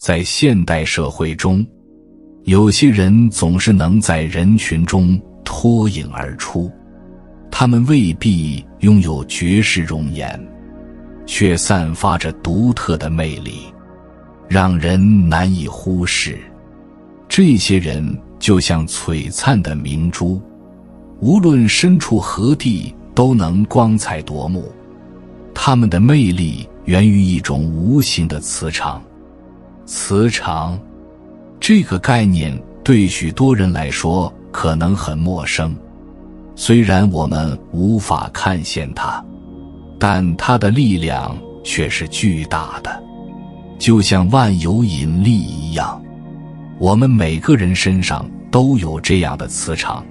在现代社会中，有些人总是能在人群中脱颖而出，他们未必拥有绝世容颜，却散发着独特的魅力，让人难以忽视。这些人就像璀璨的明珠，无论身处何地都能光彩夺目。他们的魅力源于一种无形的磁场。磁场这个概念对许多人来说可能很陌生，虽然我们无法看见它，但它的力量却是巨大的，就像万有引力一样。我们每个人身上都有这样的磁场，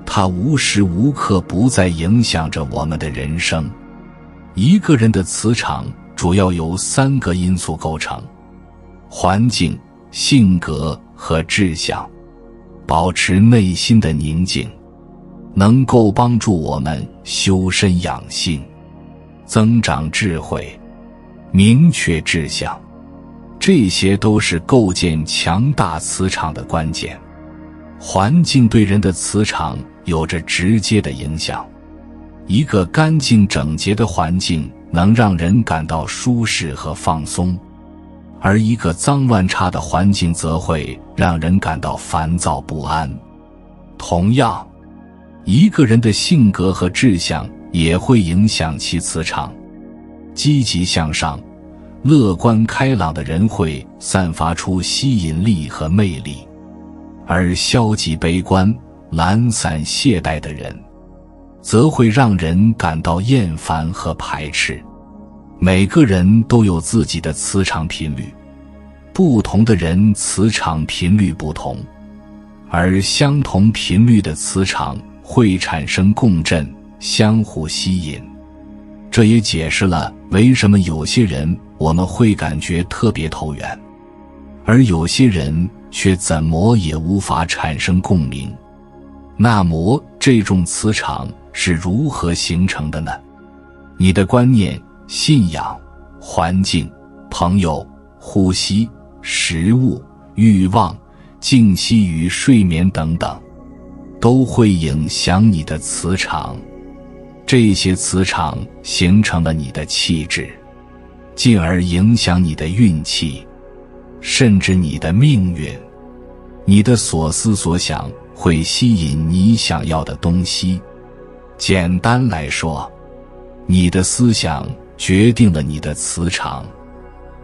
它无时无刻不在影响着我们的人生。一个人的磁场主要由3个因素构成：环境、性格和志向。保持内心的宁静，能够帮助我们修身养性，增长智慧，明确志向。这些都是构建强大磁场的关键。环境对人的磁场有着直接的影响。一个干净整洁的环境能让人感到舒适和放松，而一个脏乱差的环境则会让人感到烦躁不安。同样，一个人的性格和志向也会影响其磁场。积极向上、乐观开朗的人会散发出吸引力和魅力，而消极悲观、懒散懈怠的人则会让人感到厌烦和排斥。每个人都有自己的磁场频率，不同的人磁场频率不同，而相同频率的磁场会产生共振，相互吸引。这也解释了为什么有些人我们会感觉特别投缘，而有些人却怎么也无法产生共鸣。那么这种磁场是如何形成的呢？你的观念、信仰、环境、朋友、呼吸、食物、欲望、静息与睡眠等等，都会影响你的磁场。这些磁场形成了你的气质，进而影响你的运气，甚至你的命运。你的所思所想会吸引你想要的东西。简单来说，你的思想决定了你的磁场，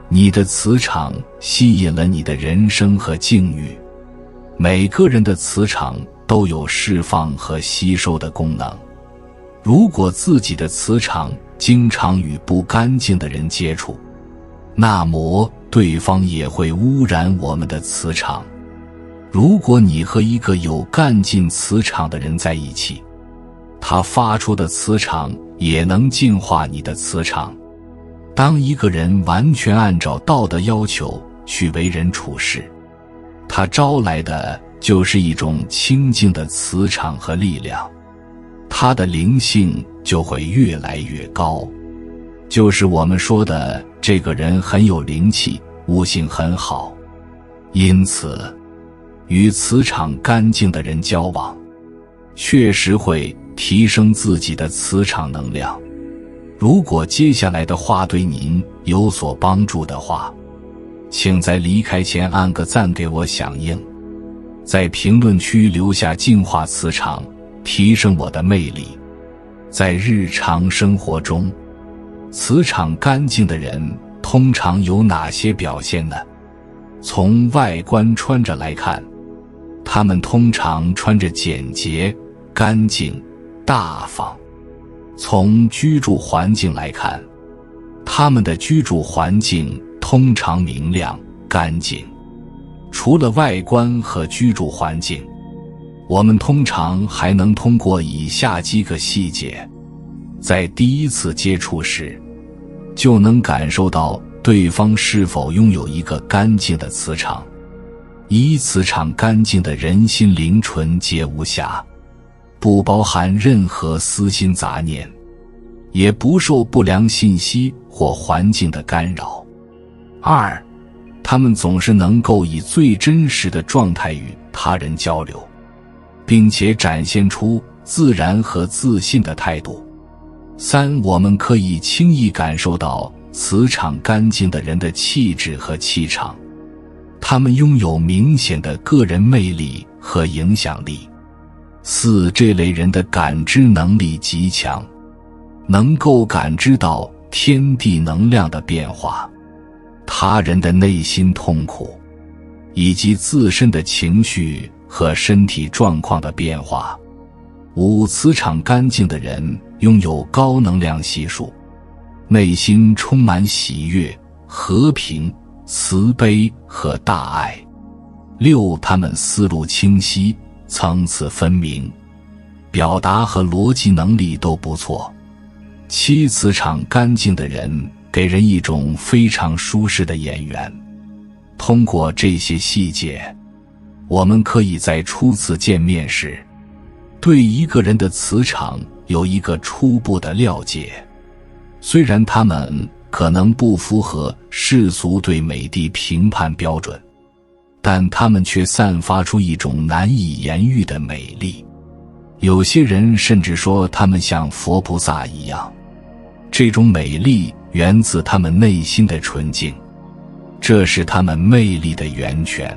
你的磁场吸引了你的人生和境遇。每个人的磁场都有释放和吸收的功能。如果自己的磁场经常与不干净的人接触，那么对方也会污染我们的磁场。如果你和一个有干净磁场的人在一起，他发出的磁场也能净化你的磁场。当一个人完全按照道德要求去为人处事，他招来的就是一种清净的磁场和力量，他的灵性就会越来越高。就是我们说的，这个人很有灵气，悟性很好。因此，与磁场干净的人交往，确实会提升自己的磁场能量。如果接下来的话对您有所帮助的话，请在离开前按个赞给我响应，在评论区留下净化磁场，提升我的魅力。在日常生活中，磁场干净的人通常有哪些表现呢？从外观穿着来看，他们通常穿着简洁、干净、大方。从居住环境来看，他们的居住环境通常明亮、干净。除了外观和居住环境，我们通常还能通过以下几个细节，在第一次接触时，就能感受到对方是否拥有一个干净的磁场。磁场干净的人心灵纯洁无瑕，不包含任何私心杂念，也不受不良信息或环境的干扰。2. 他们总是能够以最真实的状态与他人交流，并且展现出自然和自信的态度。3，我们可以轻易感受到磁场干净的人的气质和气场，他们拥有明显的个人魅力和影响力。4，这类人的感知能力极强，能够感知到天地能量的变化，他人的内心痛苦，以及自身的情绪和身体状况的变化。5，磁场干净的人拥有高能量系数，内心充满喜悦、和平、慈悲和大爱。6，他们思路清晰，层次分明，表达和逻辑能力都不错。7，磁场干净的人给人一种非常舒适的眼缘。通过这些细节，我们可以在初次见面时对一个人的磁场有一个初步的了解。虽然他们可能不符合世俗对美的评判标准，但他们却散发出一种难以言喻的美丽。有些人甚至说他们像佛菩萨一样，这种美丽源自他们内心的纯净，这是他们魅力的源泉。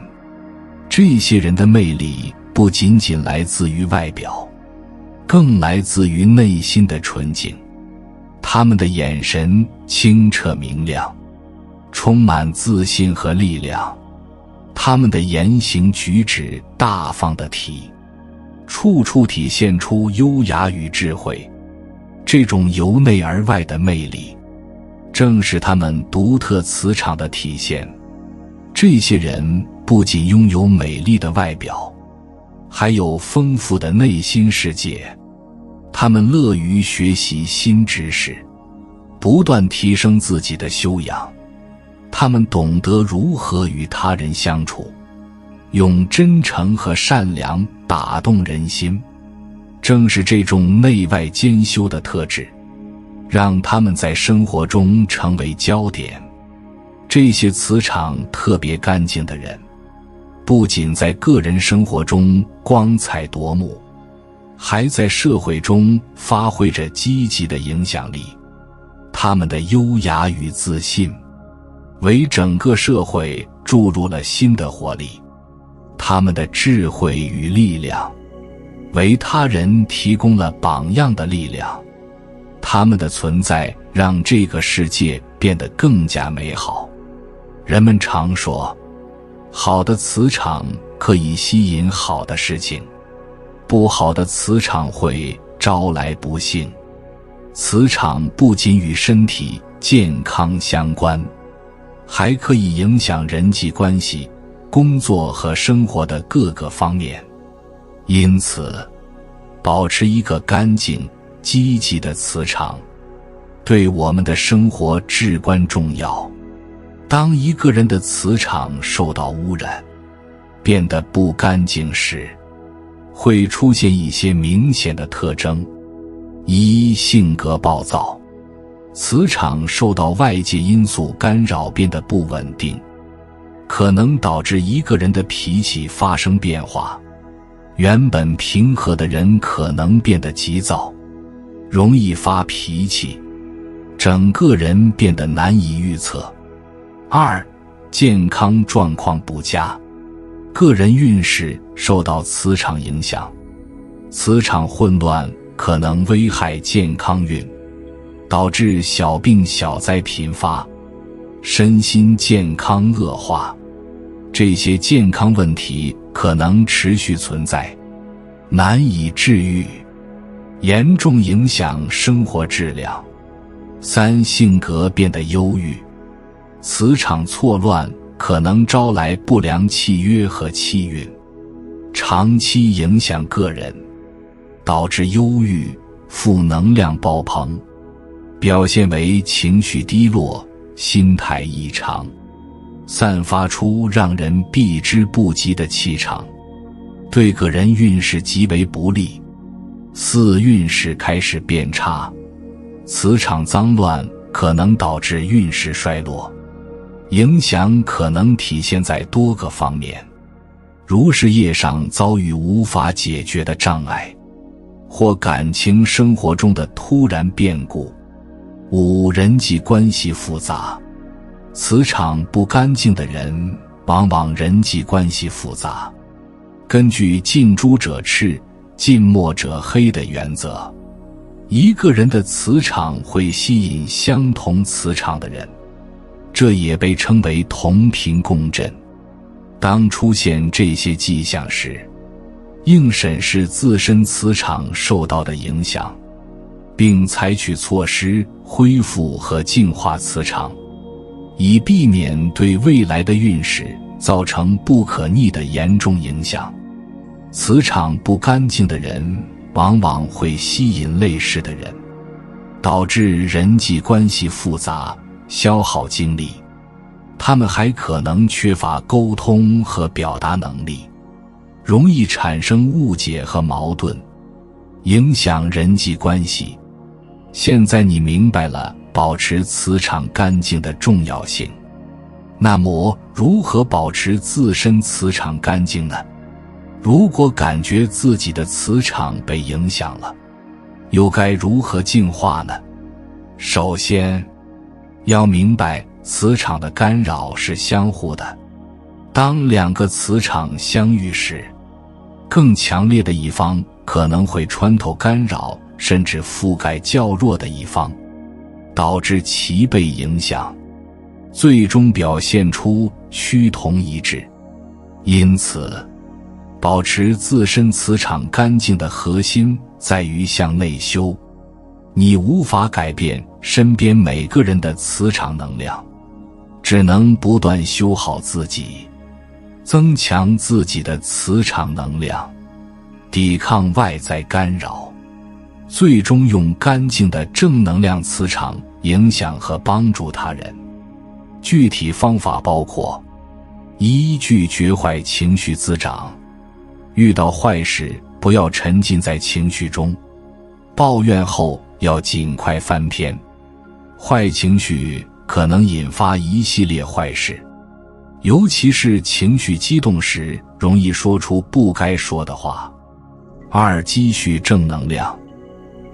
这些人的魅力不仅仅来自于外表，更来自于内心的纯净。他们的眼神清澈明亮，充满自信和力量，他们的言行举止大方得体，处处体现出优雅与智慧。这种由内而外的魅力，正是他们独特磁场的体现。这些人不仅拥有美丽的外表，还有丰富的内心世界。他们乐于学习新知识，不断提升自己的修养。他们懂得如何与他人相处，用真诚和善良打动人心。正是这种内外兼修的特质，让他们在生活中成为焦点。这些磁场特别干净的人，不仅在个人生活中光彩夺目，还在社会中发挥着积极的影响力。他们的优雅与自信，为整个社会注入了新的活力。他们的智慧与力量，为他人提供了榜样的力量。他们的存在让这个世界变得更加美好。人们常说，好的磁场可以吸引好的事情，不好的磁场会招来不幸。磁场不仅与身体健康相关，还可以影响人际关系、工作和生活的各个方面。因此，保持一个干净、积极的磁场，对我们的生活至关重要。当一个人的磁场受到污染，变得不干净时，会出现一些明显的特征。1，性格暴躁。磁场受到外界因素干扰变得不稳定，可能导致一个人的脾气发生变化。原本平和的人可能变得急躁，容易发脾气，整个人变得难以预测。2，健康状况不佳。个人运势受到磁场影响，磁场混乱可能危害健康运，导致小病小灾频发，身心健康恶化。这些健康问题可能持续存在，难以治愈，严重影响生活质量。3，性格变得忧郁。磁场错乱可能招来不良契约和气运，长期影响个人，导致忧郁、负能量爆棚，表现为情绪低落、心态异常，散发出让人避之不及的气场，对个人运势极为不利。4，运势开始变差。磁场脏乱可能导致运势衰落，影响可能体现在多个方面，如事业上遭遇无法解决的障碍，或感情生活中的突然变故。5、人际关系复杂。磁场不干净的人往往人际关系复杂。根据近朱者赤，近墨者黑的原则，一个人的磁场会吸引相同磁场的人，这也被称为同频共振。当出现这些迹象时，应审视自身磁场受到的影响，并采取措施恢复和净化磁场，以避免对未来的运势造成不可逆的严重影响。磁场不干净的人往往会吸引类似的人，导致人际关系复杂，消耗精力。他们还可能缺乏沟通和表达能力，容易产生误解和矛盾，影响人际关系。现在你明白了保持磁场干净的重要性，那么如何保持自身磁场干净呢？如果感觉自己的磁场被影响了，又该如何净化呢？首先，要明白磁场的干扰是相互的。当两个磁场相遇时，更强烈的一方可能会穿透干扰，甚至覆盖较弱的一方，导致其被影响，最终表现出趋同一致。因此，保持自身磁场干净的核心在于向内修。你无法改变身边每个人的磁场能量，只能不断修好自己，增强自己的磁场能量，抵抗外在干扰，最终用干净的正能量磁场影响和帮助他人。具体方法包括： 1. 拒绝坏情绪滋长。遇到坏事不要沉浸在情绪中，抱怨后要尽快翻篇。坏情绪可能引发一系列坏事，尤其是情绪激动时容易说出不该说的话。2. 积蓄正能量，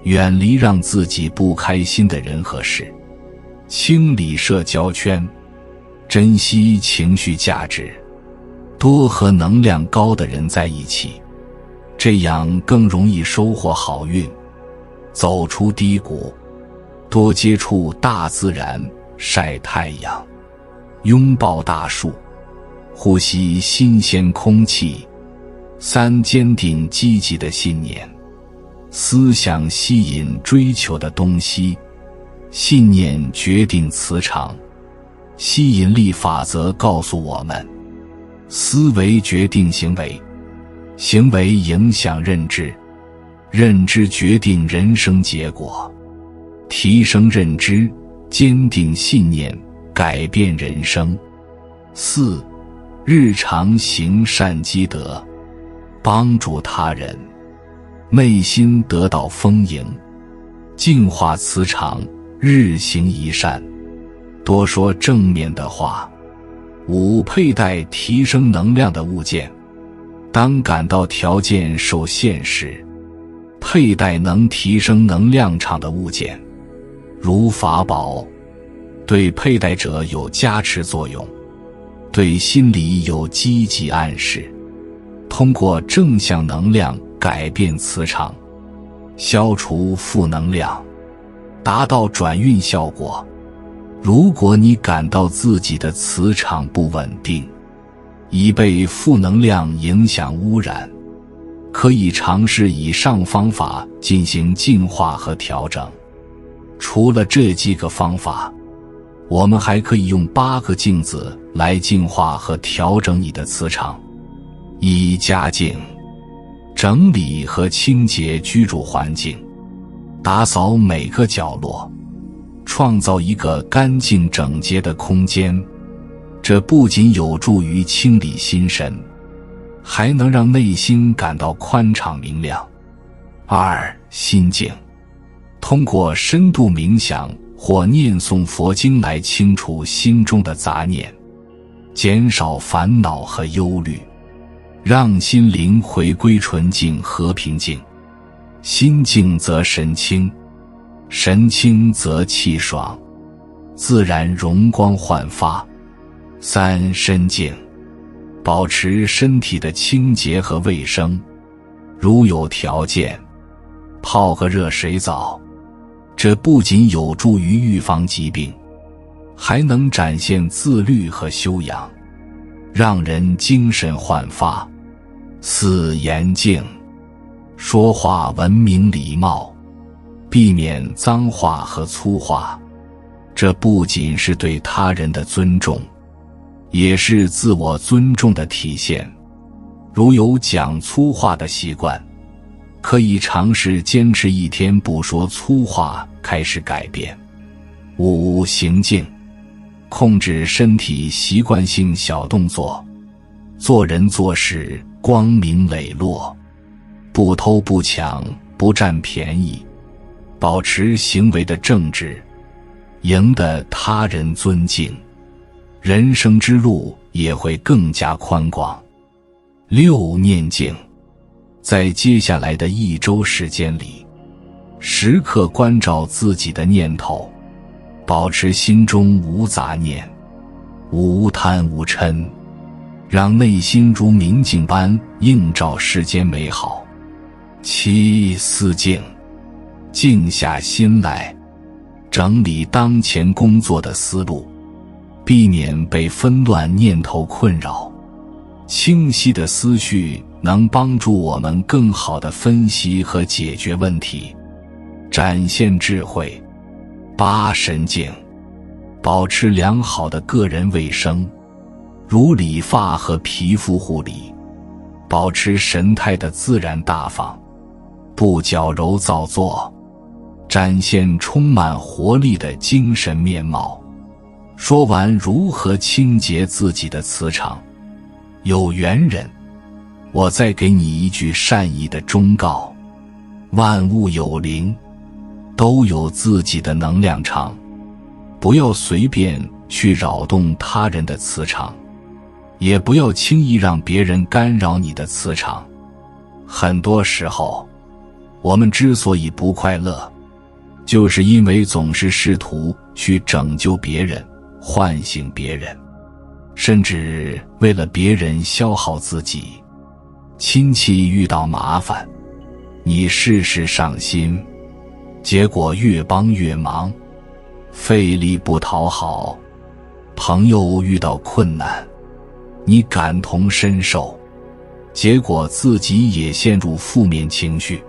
远离让自己不开心的人和事，清理社交圈，珍惜情绪价值，多和能量高的人在一起，这样更容易收获好运，走出低谷。多接触大自然，晒太阳，拥抱大树，呼吸新鲜空气。3. 坚定积极的信念，思想吸引追求的东西，信念决定磁场。吸引力法则告诉我们，思维决定行为，行为影响认知，认知决定人生结果。提升认知，坚定信念，改变人生。4. 日常行善积德，帮助他人，内心得到丰盈，净化磁场，日行一善，多说正面的话。5. 佩戴提升能量的物件，当感到条件受限时，佩戴能提升能量场的物件，如法宝，对佩戴者有加持作用，对心理有积极暗示，通过正向能量改变磁场，消除负能量，达到转运效果。如果你感到自己的磁场不稳定，已被负能量影响污染，可以尝试以上方法进行净化和调整。除了这几个方法，我们还可以用8个镜子来净化和调整你的磁场。1. 家境，整理和清洁居住环境，打扫每个角落，创造一个干净整洁的空间。这不仅有助于清理心神，还能让内心感到宽敞明亮。2. 心境，通过深度冥想或念诵佛经来清除心中的杂念，减少烦恼和忧虑，让心灵回归纯净和平静。心静则神清，神清则气爽，自然容光焕发。3、身净，保持身体的清洁和卫生，如有条件，泡个热水澡，这不仅有助于预防疾病，还能展现自律和修养，让人精神焕发。4、严静，说话文明礼貌，避免脏话和粗话，这不仅是对他人的尊重，也是自我尊重的体现。如有讲粗话的习惯，可以尝试坚持1天不说粗话，开始改变。5、行静，控制身体习惯性小动作，做人做事光明磊落，不偷不抢，不占便宜，保持行为的正直，赢得他人尊敬，人生之路也会更加宽广。6、念静，在接下来的1周时间里，时刻关照自己的念头，保持心中无杂念，无贪无嗔，让内心如明镜般映照世间美好。7、思静，静下心来，整理当前工作的思路，避免被纷乱念头困扰。清晰的思绪能帮助我们更好地分析和解决问题，展现智慧。8、神静，保持良好的个人卫生，如理发和皮肤护理，保持神态的自然大方，不矫揉造作，展现充满活力的精神面貌。说完如何清洁自己的磁场，有缘人，我再给你一句善意的忠告：万物有灵，都有自己的能量场，不要随便去扰动他人的磁场，也不要轻易让别人干扰你的磁场。很多时候，我们之所以不快乐，就是因为总是试图去拯救别人，唤醒别人，甚至为了别人消耗自己。亲戚遇到麻烦，你事事上心，结果越帮越忙，费力不讨好。朋友遇到困难，你感同身受，结果自己也陷入负面情绪，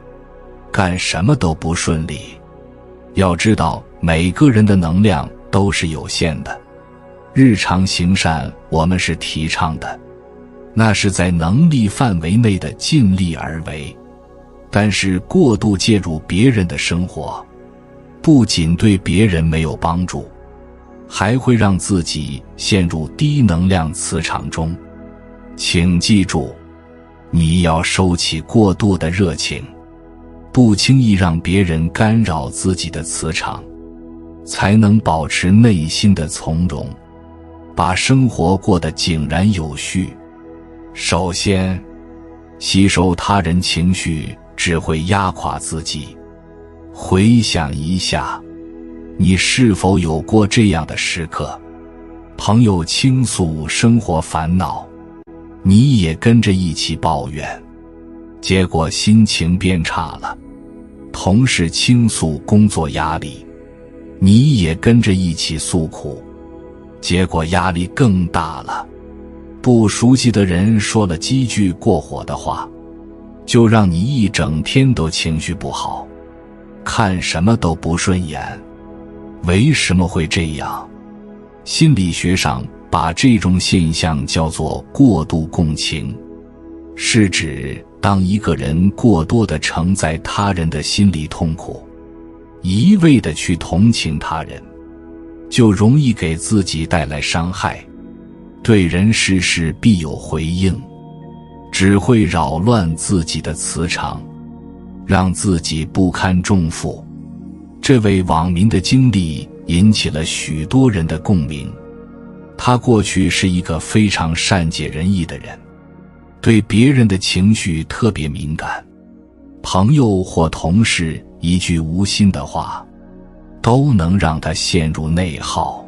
干什么都不顺利。要知道，每个人的能量都是有限的，日常行善我们是提倡的，那是在能力范围内的尽力而为。但是过度介入别人的生活，不仅对别人没有帮助，还会让自己陷入低能量磁场中。请记住，你要收起过度的热情，不轻易让别人干扰自己的磁场，才能保持内心的从容，把生活过得井然有序。首先，吸收他人情绪只会压垮自己。回想一下，你是否有过这样的时刻？朋友倾诉生活烦恼，你也跟着一起抱怨，结果心情变差了。同事倾诉工作压力，你也跟着一起诉苦，结果压力更大了。不熟悉的人说了几句过火的话，就让你一整天都情绪不好，看什么都不顺眼。为什么会这样？心理学上把这种现象叫做过度共情，是指当一个人过多地承载他人的心理痛苦，一味地去同情他人，就容易给自己带来伤害。对人事事必有回应，只会扰乱自己的磁场，让自己不堪重负。这位网民的经历引起了许多人的共鸣。他过去是一个非常善解人意的人，对别人的情绪特别敏感，朋友或同事一句无心的话都能让他陷入内耗。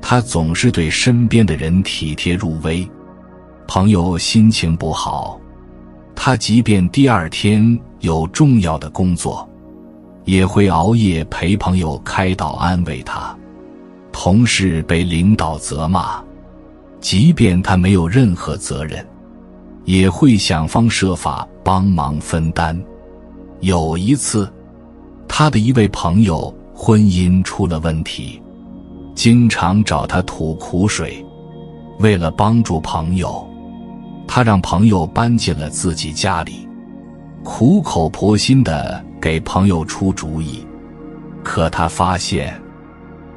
他总是对身边的人体贴入微，朋友心情不好，他即便第二天有重要的工作，也会熬夜陪朋友开导安慰他。同事被领导责骂，即便他没有任何责任，也会想方设法帮忙分担。有一次，他的一位朋友婚姻出了问题，经常找他吐苦水。为了帮助朋友，他让朋友搬进了自己家里，苦口婆心地给朋友出主意。可他发现，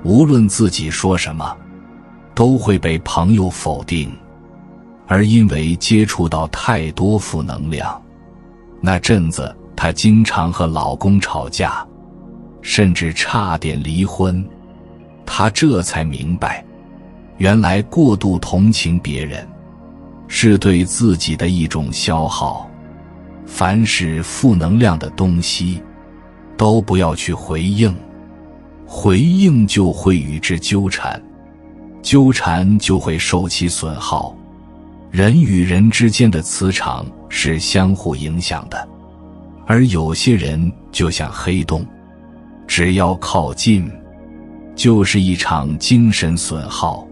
无论自己说什么，都会被朋友否定。而因为接触到太多负能量，那阵子她经常和老公吵架，甚至差点离婚。她这才明白，原来过度同情别人是对自己的一种消耗。凡是负能量的东西，都不要去回应，回应就会与之纠缠，纠缠就会受其损耗。人与人之间的磁场是相互影响的，而有些人就像黑洞，只要靠近，就是一场精神损耗。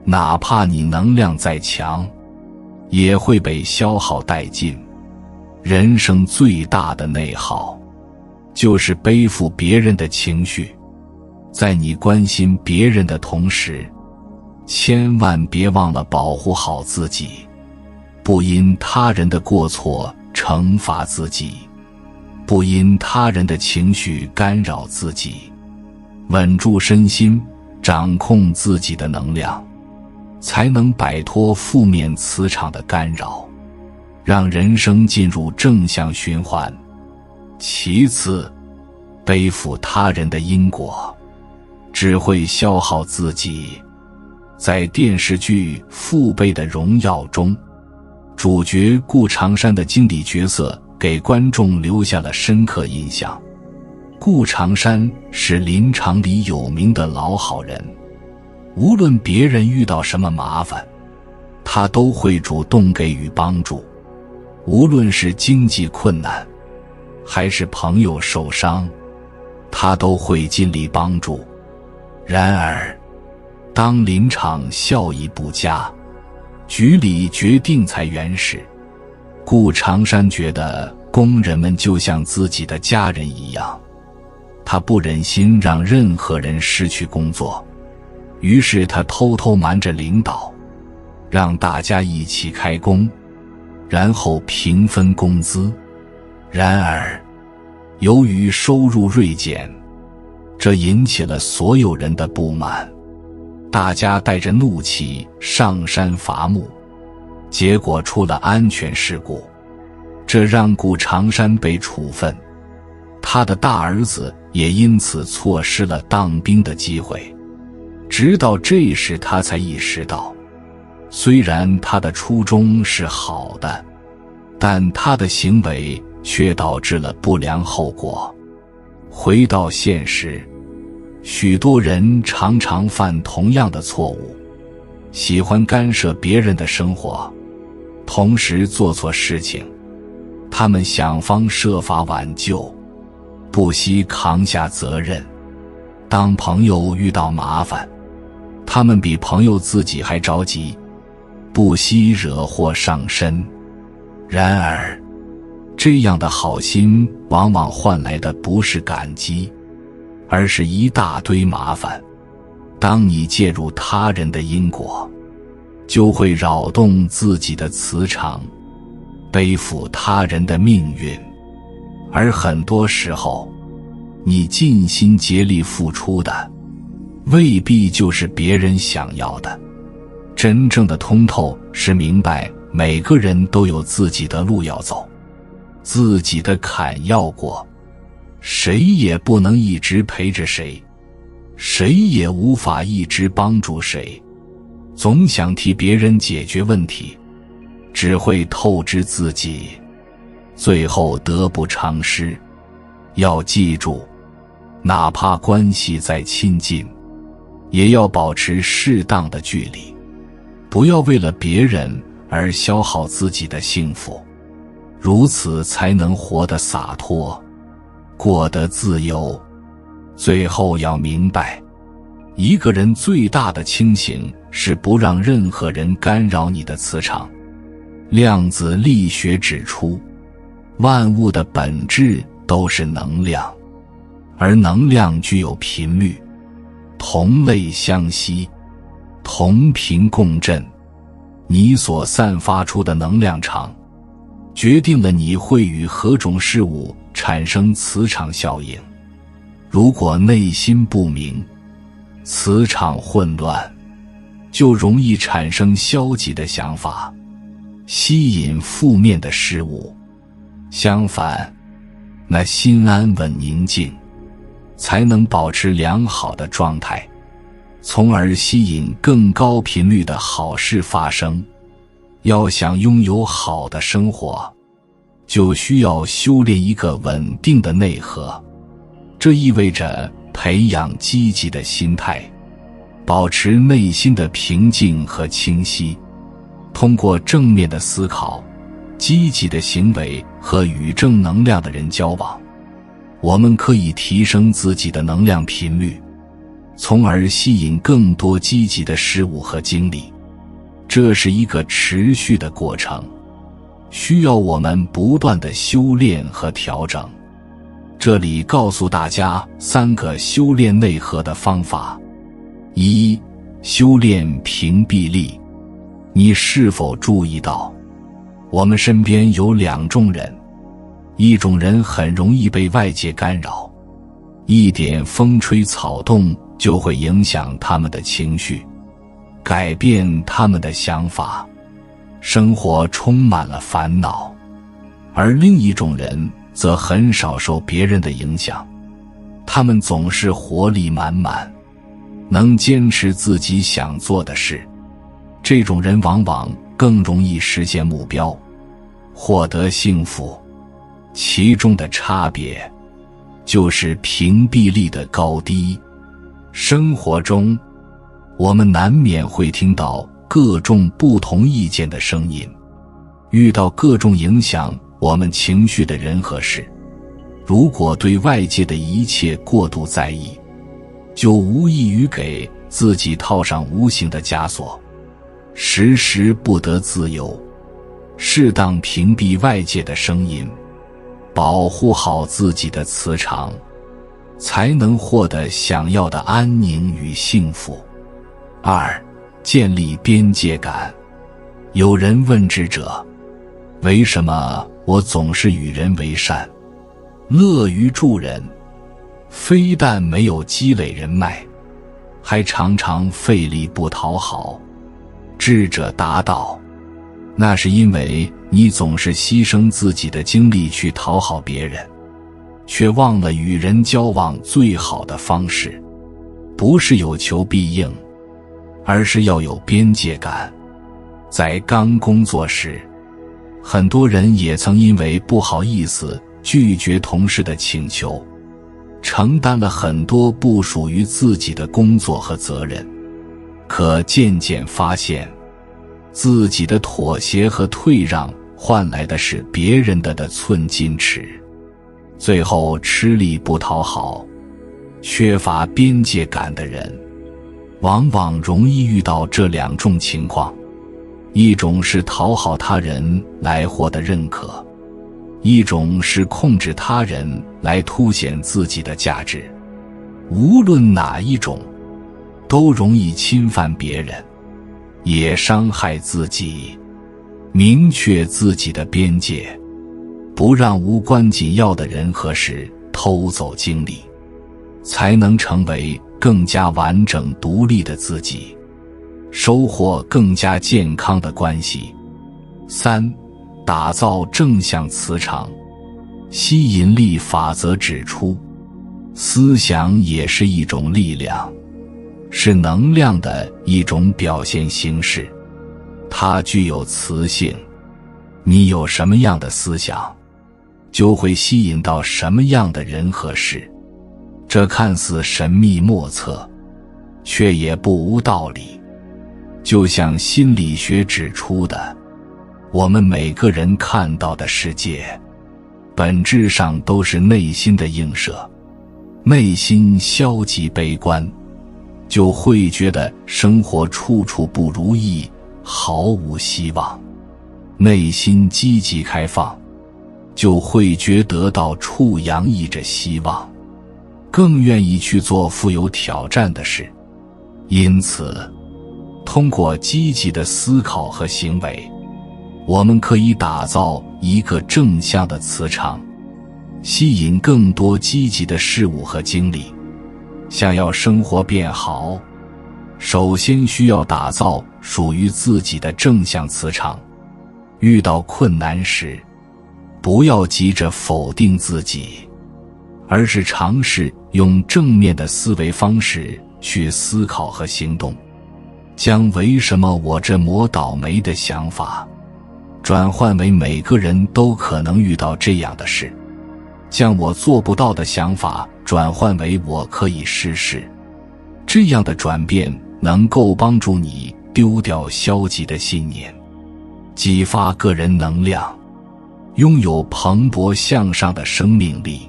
哪怕你能量再强，也会被消耗殆尽。人生最大的内耗，就是背负别人的情绪。在你关心别人的同时，千万别忘了保护好自己，不因他人的过错惩罚自己，不因他人的情绪干扰自己。稳住身心，掌控自己的能量，才能摆脱负面磁场的干扰，让人生进入正向循环。其次，背负他人的因果，只会消耗自己。在电视剧《父辈的荣耀》中，主角顾长山的经理角色给观众留下了深刻印象。顾长山是林场里有名的老好人，无论别人遇到什么麻烦，他都会主动给予帮助。无论是经济困难，还是朋友受伤，他都会尽力帮助。然而，当林场效益不佳，局里决定裁员时，顾长山觉得工人们就像自己的家人一样，他不忍心让任何人失去工作，于是他偷偷瞒着领导，让大家一起开工，然后平分工资。然而，由于收入锐减，这引起了所有人的不满，大家带着怒气上山伐木，结果出了安全事故，这让顾长山被处分，他的大儿子也因此错失了当兵的机会。直到这时他才意识到，虽然他的初衷是好的，但他的行为却导致了不良后果。回到现实，许多人常常犯同样的错误，喜欢干涉别人的生活，同时做错事情。他们想方设法挽救，不惜扛下责任。当朋友遇到麻烦，他们比朋友自己还着急，不惜惹祸上身。然而，这样的好心往往换来的不是感激，而是一大堆麻烦。当你介入他人的因果，就会扰动自己的磁场，背负他人的命运。而很多时候，你尽心竭力付出的，未必就是别人想要的。真正的通透是明白每个人都有自己的路要走，自己的坎要过，谁也不能一直陪着谁。谁也无法一直帮助谁，总想替别人解决问题，只会透支自己，最后得不偿失。要记住，哪怕关系再亲近，也要保持适当的距离，不要为了别人而消耗自己的幸福，如此才能活得洒脱，过得自由。最后要明白，一个人最大的清醒是不让任何人干扰你的磁场。量子力学指出，万物的本质都是能量，而能量具有频率，同类相吸，同频共振。你所散发出的能量场，决定了你会与何种事物产生磁场效应。如果内心不明，磁场混乱，就容易产生消极的想法，吸引负面的事物。相反，那心安稳宁静，才能保持良好的状态，从而吸引更高频率的好事发生。要想拥有好的生活，就需要修炼一个稳定的内核。这意味着培养积极的心态，保持内心的平静和清晰。通过正面的思考、积极的行为和与正能量的人交往，我们可以提升自己的能量频率，从而吸引更多积极的事物和经历。这是一个持续的过程，需要我们不断的修炼和调整。这里告诉大家3个修炼内核的方法。1. 修炼屏蔽力。你是否注意到，我们身边有2种人，一种人很容易被外界干扰，一点风吹草动就会影响他们的情绪，改变他们的想法，生活充满了烦恼。而另一种人则很少受别人的影响，他们总是活力满满，能坚持自己想做的事。这种人往往更容易实现目标，获得幸福。其中的差别就是屏蔽力的高低。生活中，我们难免会听到各种不同意见的声音，遇到各种影响我们情绪的人和事。如果对外界的一切过度在意，就无异于给自己套上无形的枷锁，时时不得自由。适当屏蔽外界的声音，保护好自己的磁场，才能获得想要的安宁与幸福。2. 建立边界感。有人问智者，为什么我总是与人为善，乐于助人，非但没有积累人脉，还常常费力不讨好？智者答道，那是因为你总是牺牲自己的精力去讨好别人，却忘了与人交往最好的方式，不是有求必应，而是要有边界感。在刚工作时，很多人也曾因为不好意思拒绝同事的请求，承担了很多不属于自己的工作和责任。可渐渐发现，自己的妥协和退让换来的是别人的寸进尺，最后吃力不讨好。缺乏边界感的人，往往容易遇到这2种情况：一种是讨好他人来获得认可，一种是控制他人来凸显自己的价值。无论哪一种，都容易侵犯别人，也伤害自己。明确自己的边界，不让无关紧要的人和事偷走精力，才能成为更加完整独立的自己，收获更加健康的关系。3. 打造正向磁场。吸引力法则指出思想也是一种力量，是能量的一种表现形式，它具有磁性。你有什么样的思想，就会吸引到什么样的人和事。这看似神秘莫测，却也不无道理。就像心理学指出的，我们每个人看到的世界，本质上都是内心的映射。内心消极悲观，就会觉得生活处处不如意，毫无希望；内心积极开放，就会觉得到处洋溢着希望，更愿意去做富有挑战的事。因此，通过积极的思考和行为，我们可以打造一个正向的磁场，吸引更多积极的事物和经历。想要生活变好，首先需要打造属于自己的正向磁场。遇到困难时，不要急着否定自己，而是尝试用正面的思维方式去思考和行动，将为什么我这么倒霉的想法转换为每个人都可能遇到这样的事，将我做不到的想法转换为我可以试试。这样的转变能够帮助你丢掉消极的信念，激发个人能量，拥有蓬勃向上的生命力。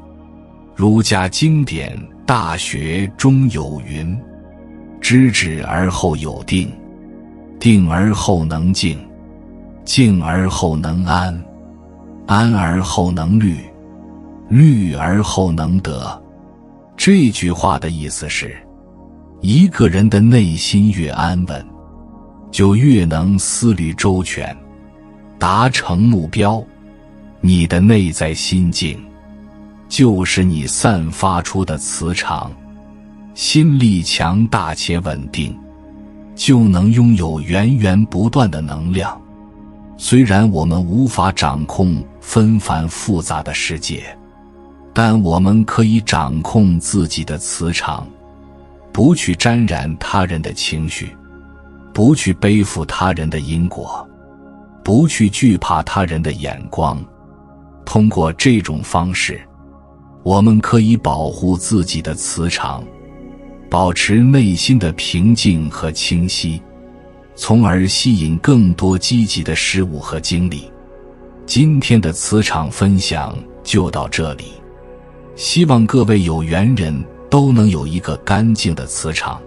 儒家经典《大学》中有云：知止而后有定，定而后能静，静而后能安，安而后能虑，虑而后能得。这句话的意思是，一个人的内心越安稳，就越能思虑周全，达成目标。你的内在心境，就是你散发出的磁场。心力强大且稳定，就能拥有源源不断的能量。虽然我们无法掌控纷繁复杂的世界，但我们可以掌控自己的磁场，不去沾染他人的情绪，不去背负他人的因果，不去惧怕他人的眼光。通过这种方式，我们可以保护自己的磁场，保持内心的平静和清晰，从而吸引更多积极的事物和经历。今天的磁场分享就到这里，希望各位有缘人都能有一个干净的磁场。